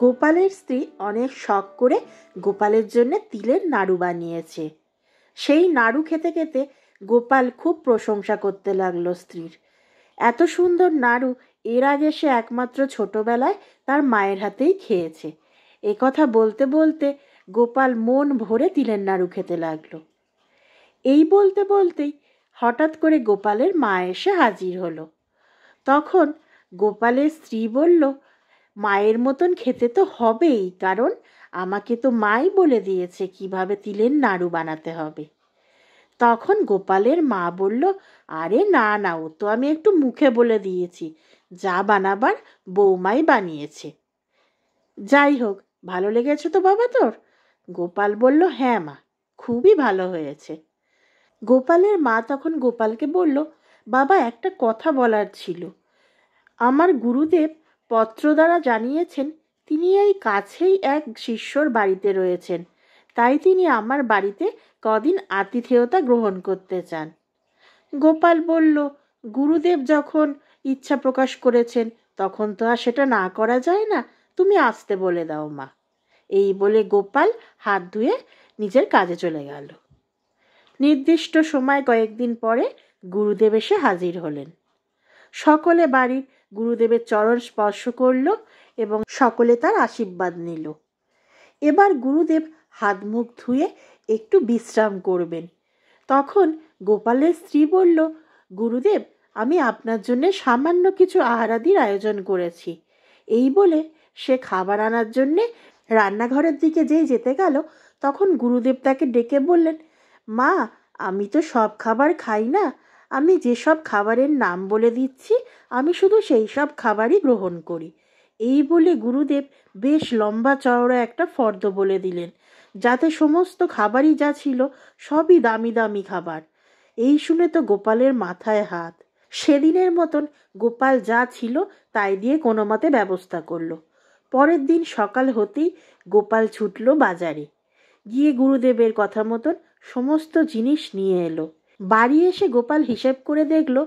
গোপালের স্ত্রী অনেক শখ করে গোপালের জন্য তিলের নাড়ু বানিয়েছে। সেই নাড়ু খেতে খেতে গোপাল খুব প্রশংসা করতে লাগলো স্ত্রীর। এত সুন্দর নাড়ু এর আগে সে একমাত্র ছোটবেলায় তার মায়ের হাতেই খেয়েছে। এ কথা বলতে বলতে গোপাল মন ভরে তিলের নাড়ু খেতে লাগলো। এই বলতে বলতেই হঠাৎ করে গোপালের মা এসে হাজির হলো। তখন গোপালের স্ত্রী বলল, মায়ের মতন খেতে তো হবেই, কারণ আমাকে তো মাই বলে দিয়েছে কিভাবে তিলের নাড়ু বানাতে হবে। তখন গোপালের মা বলল, আরে না না, ও তো আমি একটু মুখে বলে দিয়েছি, যা বানাবার বৌমাই বানিয়েছে। যাই হোক, ভালো লেগেছে তো বাবা তোর? গোপাল বলল, হ্যাঁ মা, খুবই ভালো হয়েছে। গোপালের মা তখন গোপালকে বলল, বাবা একটা কথা বলার ছিল। আমার গুরুদেব পত্র দ্বারা জানিয়েছেন তিনি এই কাছেই এক শিষ্যর বাড়িতে রয়েছেন, তাই তিনি আমার বাড়িতে কদিন আতিথেয়তা গ্রহণ করতে চান। গোপাল বলল, গুরুদেব যখন ইচ্ছা প্রকাশ করেছেন তখন তো আর সেটা না করা যায় না, তুমি আসতে বলে দাও মা। এই বলে গোপাল হাত ধুয়ে নিজের কাজে চলে গেল। নির্দিষ্ট সময় কয়েকদিন পরে গুরুদেব এসে হাজির হলেন। সকলে বাড়ির গুরুদেবের চরণ স্পর্শ করল এবং সকলে তার আশীর্বাদ নিল। এবার গুরুদেব হাত মুখ ধুয়ে একটু বিশ্রাম করবেন। তখন গোপালের স্ত্রী বলল, গুরুদেব, আমি আপনার জন্য সামান্য কিছু আহারাদির আয়োজন করেছি। এই বলে সে খাবার আনার জন্যে রান্নাঘরের দিকে যেই যেতে গেল, তখন গুরুদেব তাকে ডেকে বললেন, মা, আমি তো সব খাবার খাই না, আমি যেসব খাবারের নাম বলে দিচ্ছি আমি শুধু সেই সব খাবারই গ্রহণ করি। এই বলে গুরুদেব বেশ লম্বা চওড়া একটা ফর্দ বলে দিলেন, যাতে সমস্ত খাবারই যা ছিল সবই দামি দামি খাবার। এই শুনে তো গোপালের মাথায় হাত। সেদিনের মতন গোপাল যা ছিল তাই দিয়ে কোনো মতে ব্যবস্থা করলো। পরের দিন সকাল হতেই গোপাল ছুটল বাজারে, গিয়ে গুরুদেবের কথা মতন সমস্ত জিনিস নিয়ে এলো। বাড়ি এসে গোপাল হিসেব করে দেখল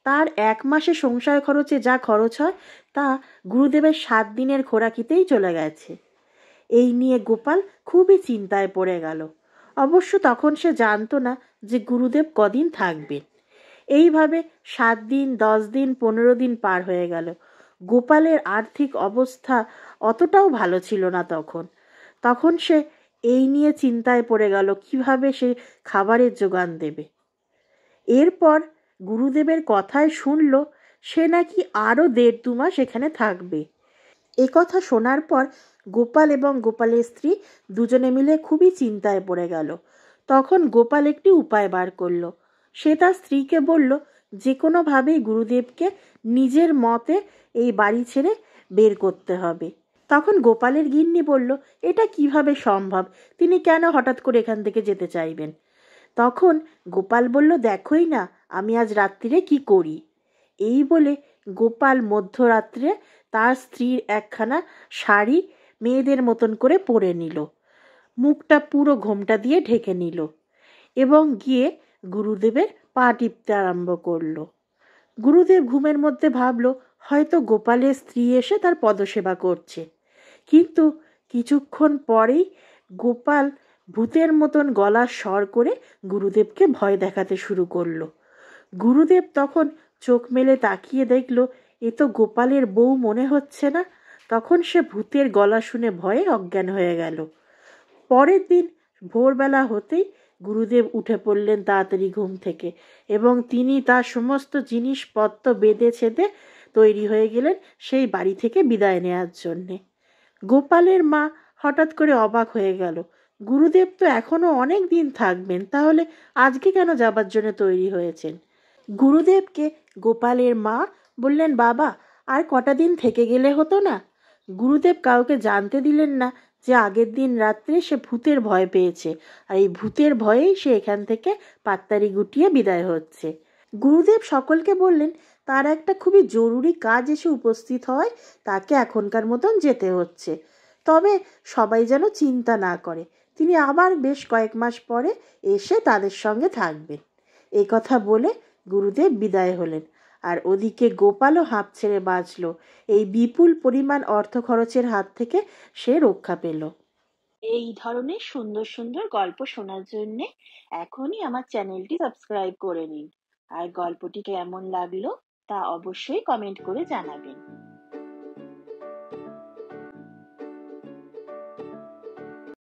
তার 1 মাসে সংসার খরচে যা খরচ হয় তা গুরুদেবের 7 দিনের খোরাকিতেই চলে গেছে। এই নিয়ে গোপাল খুবই চিন্তায় পড়ে গেল। অবশ্য তখন সে জানতো না যে গুরুদেব কদিন থাকবেন। এইভাবে 7 দিন, 10 দিন, 15 দিন পার হয়ে গেল। গোপালের আর্থিক অবস্থা অতটাও ভালো ছিল না তখন সে এই নিয়ে চিন্তায় পড়ে গেল কিভাবে সে খাবারের জোগান দেবে। এরপর গুরুদেবের কথায় শুনল সে নাকি আরও 1.5-2 মাস এখানে থাকবে। কথা শোনার পর গোপাল এবং গোপালের স্ত্রী দুজনে মিলে খুবই চিন্তায় পড়ে গেল। তখন গোপাল একটি উপায় বার করল। সে তার স্ত্রীকে বলল, যে কোনোভাবেই গুরুদেবকে নিজের মতে এই বাড়ি ছেড়ে বের করতে হবে। তখন গোপালের গিন্নি বলল, এটা কিভাবে সম্ভব? তিনি কেন হঠাৎ করে এখান থেকে যেতে চাইবেন? তখন গোপাল বলল, দেখোই না আমি আজ রাত্রিরে কি করি। এই বলে গোপাল মধ্যরাত্রে তার স্ত্রীর একখানা শাড়ি মেয়েদের মতন করে পরে নিল, মুখটা পুরো ঘোমটা দিয়ে ঢেকে নিল এবং গিয়ে গুরুদেবের পা টিপতে আরম্ভ করল। গুরুদেব ঘুমের মধ্যে ভাবল হয়তো গোপালের স্ত্রী এসে তার পদসেবা করছে, কিন্তু কিছুক্ষণ পরেই গোপাল ভূতের মতন গলার স্বর করে গুরুদেবকে ভয় দেখাতে শুরু করলো। গুরুদেব তখন চোখ মেলে তাকিয়ে দেখল এ তো গোপালের বউ মনে হচ্ছে না। তখন সে ভূতের গলা শুনে ভয়ে অজ্ঞান হয়ে গেল। পরের দিন ভোরবেলা হতেই গুরুদেব উঠে পড়লেন তাড়াতাড়ি ঘুম থেকে এবং তিনি তার সমস্ত জিনিসপত্র বেঁধে ছেদে তৈরি হয়ে গেলেন সেই বাড়ি থেকে বিদায় নেওয়ার জন্যে। গোপালের মা হঠাৎ করে অবাক হয়ে গেল, গুরুদেব তো এখনো অনেক দিন থাকবেন, তাহলে আজকে কেন যাবার জন্য তৈরি হয়েছেন? গুরুদেবকে গোপালের মা বললেন, বাবা, আর কটা দিন থেকে গেলে হতো না? গুরুদেব কাউকে জানতে দিলেন না যে আগের দিন রাত্রে সে ভূতের ভয় পেয়েছে, আর এই ভূতের ভয়েই সে এখান থেকে পাত্তারি গুটিয়ে বিদায় হচ্ছে। গুরুদেব সকলকে বললেন তার একটা খুবই জরুরি কাজ এসে উপস্থিত হয়, তাকে এখনকার মতন যেতে হচ্ছে। তবে সবাই যেন চিন্তা না করে, তিনি আবার বেশ কয়েক মাস পরে এসে তাদের সঙ্গে থাকবেন। এই কথা বলে গুরুদেব বিদায় হলেন। আর ওদিকে গোপালও হাঁপ ছেড়ে বাঁচল। এই বিপুল পরিমাণ অর্থ খরচের হাত থেকে সে রক্ষা পেল। এই ধরনের সুন্দর সুন্দর গল্প শোনার জন্য এখনই আমার চ্যানেলটি সাবস্ক্রাইব করে নিন। আর গল্পটি কেমন লাগলো তা অবশ্যই কমেন্ট করে জানাবেন।